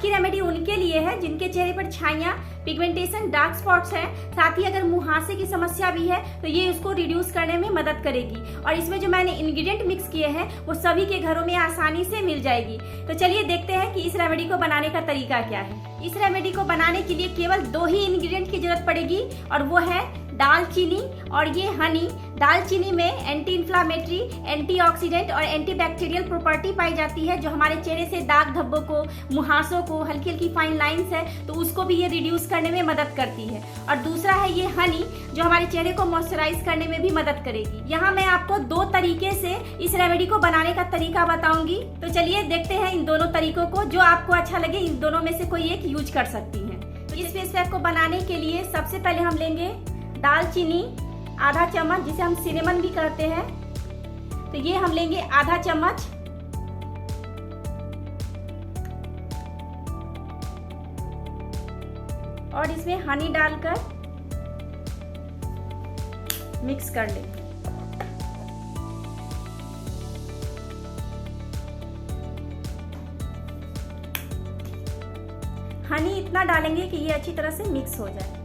की रेमेडी उनके लिए है जिनके चेहरे पर छाइयाँ, पिगमेंटेशन, डार्क स्पॉट्स हैं, साथ ही अगर मुहासे की समस्या भी है तो ये उसको रिड्यूस करने में मदद करेगी। और इसमें जो मैंने इंग्रेडिएंट मिक्स किए हैं वो सभी के घरों में आसानी से मिल जाएगी। तो चलिए देखते हैं कि इस रेमेडी को बनाने का तरीका क्या है। इस रेमेडी को बनाने के लिए केवल 2 ही इंग्रेडिएंट की जरूरत पड़ेगी और वो है दालचीनी और ये हनी। दालचीनी में एंटी इन्फ्लामेटरी, एंटीऑक्सीडेंट और एंटीबैक्टीरियल प्रॉपर्टी पाई जाती है जो हमारे चेहरे से दाग धब्बों को, मुहासों को, हल्की हल्की फाइन लाइंस है तो उसको भी ये रिड्यूस करने में मदद करती है। और दूसरा है ये हनी जो हमारे चेहरे को मॉइस्चराइज करने में भी मदद करेगी। यहाँ मैं आपको 2 तरीके से इस रेमेडी को बनाने का तरीका बताऊंगी। तो चलिए देखते हैं इन दोनों तरीकों को, जो आपको अच्छा लगे इन दोनों में से कोई एक यूज कर सकती हैं। तो इस फेस पैक को बनाने के लिए सबसे पहले हम लेंगे दालचीनी आधा चम्मच, जिसे हम सिनेमन भी कहते हैं, तो ये हम लेंगे आधा चम्मच। और इसमें हनी डालकर मिक्स कर लेंगे। हनी इतना डालेंगे कि ये अच्छी तरह से मिक्स हो जाए।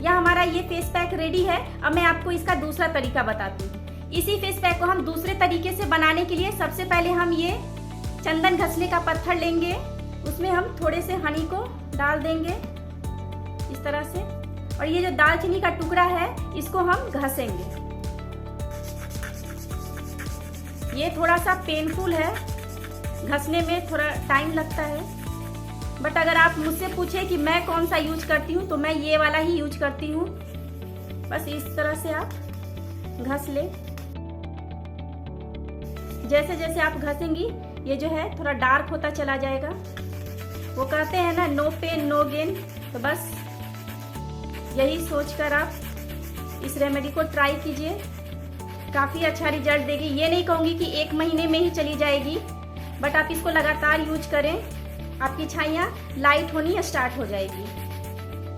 यह हमारा ये फेस पैक रेडी है। अब मैं आपको इसका दूसरा तरीका बताती हूँ। इसी फेस पैक को हम दूसरे तरीके से बनाने के लिए सबसे पहले हम ये चंदन घसने का पत्थर लेंगे, उसमें हम थोड़े से हनी को डाल देंगे इस तरह से। और ये जो दालचीनी का टुकड़ा है इसको हम घसेंगे। ये थोड़ा सा पेनफुल है, घसने में थोड़ा टाइम लगता है, बट अगर आप मुझसे पूछे कि मैं कौन सा यूज करती हूँ तो मैं ये वाला ही यूज करती हूँ। बस इस तरह से आप घस ले। जैसे जैसे आप घसेंगी ये जो है थोड़ा डार्क होता चला जाएगा। वो कहते हैं ना, नो पेन नो गेन। तो बस यही सोचकर आप इस रेमेडी को ट्राई कीजिए, काफ़ी अच्छा रिजल्ट देगी। ये नहीं कहूँगी कि 1 महीने में ही चली जाएगी, बट आप इसको लगातार यूज करें, आपकी छाइयाँ लाइट होनी स्टार्ट हो जाएगी।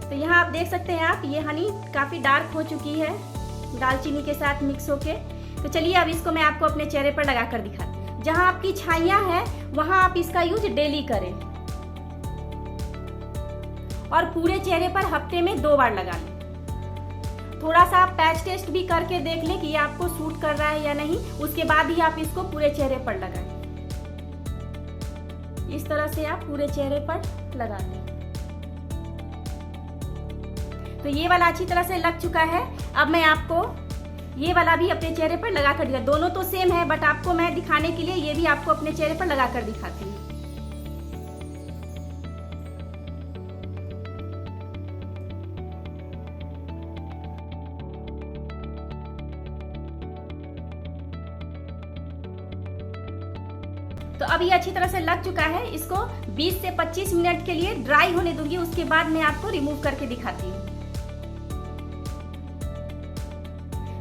तो यहाँ आप देख सकते हैं आप, ये हनी काफ़ी डार्क हो चुकी है दालचीनी के साथ मिक्स होके। तो चलिए अब इसको मैं आपको अपने चेहरे पर लगा कर दिखाती हूँ। जहाँ आपकी छाइयाँ हैं वहाँ आप इसका यूज डेली करें और पूरे चेहरे पर हफ्ते में 2 बार लगा लें। थोड़ा सा आप पैच टेस्ट भी करके देख लें कि ये आपको सूट कर रहा है या नहीं, उसके बाद ही आप इसको पूरे चेहरे पर लगाएं। इस तरह से आप पूरे चेहरे पर लगा दें। तो ये वाला अच्छी तरह से लग चुका है। अब मैं आपको ये वाला भी अपने चेहरे पर लगा कर दिया। दोनों तो सेम है, बट आपको मैं दिखाने के लिए ये भी आपको अपने चेहरे पर लगा कर दिखाती हूँ। तो अब ये अच्छी तरह से लग चुका है। इसको 20 से 25 मिनट के लिए ड्राई होने दूंगी, उसके बाद मैं आपको रिमूव करके दिखाती हूँ।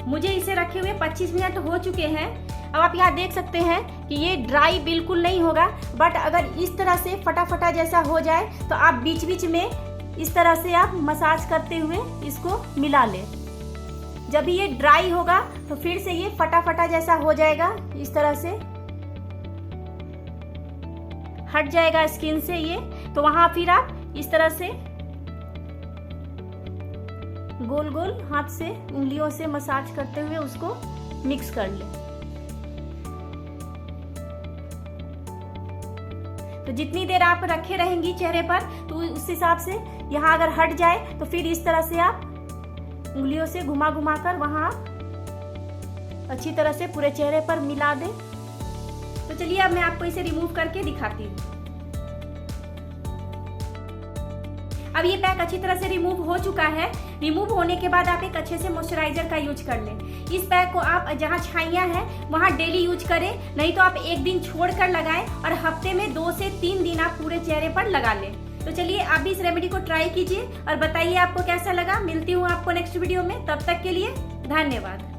मुझे इसे रखे हुए 25 मिनट हो चुके हैं। अब आप यहाँ देख सकते हैं कि ये ड्राई बिल्कुल नहीं होगा, बट अगर इस तरह से फटाफटा जैसा हो जाए तो आप बीच बीच में इस तरह से आप मसाज करते हुए इसको मिला लें। जब ये ड्राई होगा तो फिर से ये फटाफटा जैसा हो जाएगा, इस तरह से हट जाएगा स्किन से ये। तो वहां फिर आप इस तरह से गोल गोल हाथ से, उंगलियों से मसाज करते हुए उसको मिक्स कर लें। तो जितनी देर आप रखे रहेंगी चेहरे पर तो उस हिसाब से यहाँ अगर हट जाए तो फिर इस तरह से आप उंगलियों से घुमा घुमा कर वहां अच्छी तरह से पूरे चेहरे पर मिला दें। तो चलिए अब मैं आपको इसे रिमूव करके दिखाती हूँ। अब ये पैक अच्छी तरह से रिमूव हो चुका है। रिमूव होने के बाद आप एक अच्छे से मॉइस्चराइजर का यूज कर लें। इस पैक को आप जहाँ छाइयाँ हैं वहाँ डेली यूज करें, नहीं तो आप एक दिन छोड़कर लगाएं और हफ्ते में 2 से 3 दिन आप पूरे चेहरे पर लगा लें। तो चलिए आप भी इस रेमेडी को ट्राई कीजिए और बताइए आपको कैसा लगा। मिलती हूँ आपको नेक्स्ट वीडियो में, तब तक के लिए धन्यवाद।